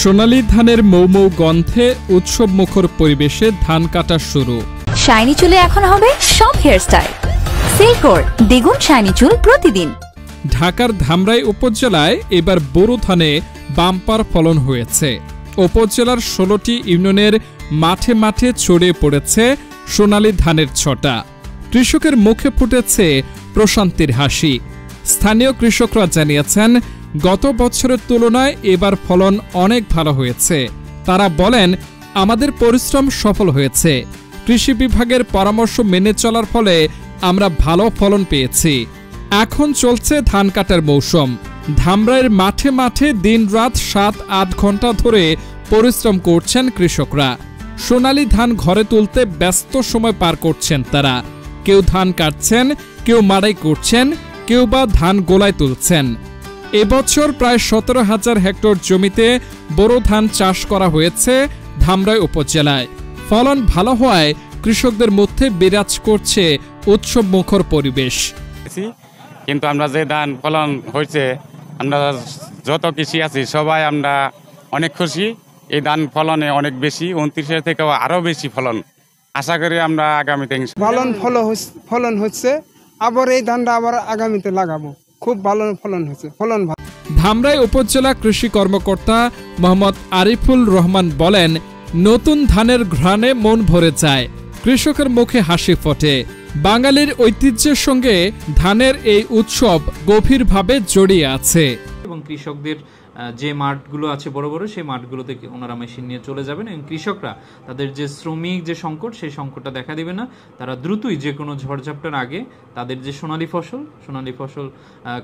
সোনালী ধানের মৌ মৌ গন্ধে উৎসব মুখর পরিবেশে ধান কাটা শুরু। শাইনি চুলে এখন হবে সব হেয়ারস্টাইল। সিল্কোর দ্বিগুণ শাইনি চুল প্রতিদিন। ঢাকার ধামরাই উপজেলায় এবার বোরো ধানে বাম্পার ফলন হয়েছে। উপজেলার ১৬টি ইউনিয়নের মাঠে মাঠে ছড়িয়ে পড়েছে সোনালী ধানের ছটা। কৃষকের মুখে ফুটেছে প্রশান্তির হাসি। স্থানীয় কৃষকরা জানিয়েছেন, গত বছরের তুলনায় এবার ফলন অনেক ভালো হয়েছে। তারা বলেন, আমাদের পরিশ্রম সফল হয়েছে। কৃষি বিভাগের পরামর্শ মেনে চলার ফলে আমরা ভালো ফলন পেয়েছি। এখন চলছে ধান কাটার মৌসুম। ধামরাইয়ের মাঠে মাঠে দিনরাত ৭-৮ ঘন্টা ধরে পরিশ্রম করছেন কৃষকরা। সোনালী ধান ঘরে তুলতে ব্যস্ত সময় পার করছেন তারা। কেউ ধান কাটছেন, কেউ মাড়াই করছেন, কেউ বা ধান গোলায় তুলছেন। এবছর প্রায় ১৭,০০০ হেক্টর জমিতে বোরো ধান চাষ করা হয়েছে ধামরাই উপজেলায়। ফলন ভালো হওয়ায় কৃষকদের মধ্যে বিরাজ করছে উৎসব মুখর পরিবেশ। কিন্তু আমরা যে ধান ফলন হয়েছে, আমরা যত কৃষি আছি সবাই আমরা অনেক খুশি। এই ধান ফলনে অনেক বেশি, ২৯-এর থেকেও আরো বেশি ফলন আশা করি আমরা আগামীতে। ফলন হচ্ছে, আবার এই ধানটা আবার আগামীতে লাগাবো। খুব ভালো ফলন হচ্ছে, ফলন ভালো। ধামরাই উপজেলা কৃষি কর্মকর্তা মোহাম্মদ আরিফুল রহমান বলেন, নতুন ধানের ঘ্রাণে মন ভরে যায়, কৃষকের মুখে হাসি ফোটে। বাঙালির ঐতিহ্যের সঙ্গে ধানের এই উৎসব গভীরভাবে জড়িয়ে আছে। এবং কৃষকদের যে মাঠগুলো আছে বড় বড়, সেই মাঠগুলোতে ওনারা মেশিন নিয়ে চলে যাবেন এবং কৃষকরা তাদের যে শ্রমিক যে সংকট, সেই সংকটটা দেখা দিবে না। তারা দ্রুতই যে কোনো ঝড়ঝাপটার আগে তাদের যে সোনালী ফসল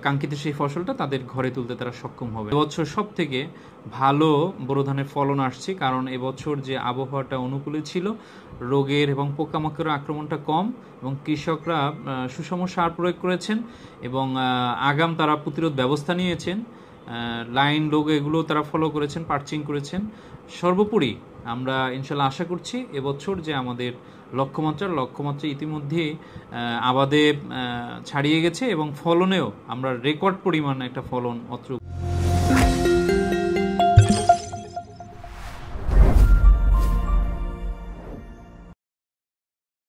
কাঙ্ক্ষিত সেই ফসলটা তাদের ঘরে তুলতে তারা সক্ষম হবে। এবছর সব থেকে ভালো বোরো ধানের ফলন আসছে, কারণ এবছর যে আবহাওয়াটা অনুকূলে ছিল, রোগের এবং পোকামাকড়ের আক্রমণটা কম এবং কৃষকরা সুষম সার প্রয়োগ করেছেন এবং আগাম তারা প্রতিরোধ ব্যবস্থা নিয়েছেন। লাইন লোগো এগুলো তারা ফলো করেছেন, পার্চিং করেছেন। সর্বোপরি আমরা ইনশাল্লাহ আশা করছি এবছর যে আমাদের লক্ষ্যমাত্রা ইতিমধ্যে আবাদে ছাড়িয়ে গেছে এবং ফলনেও আমরা রেকর্ড পরিমাণ একটা ফলন অত্র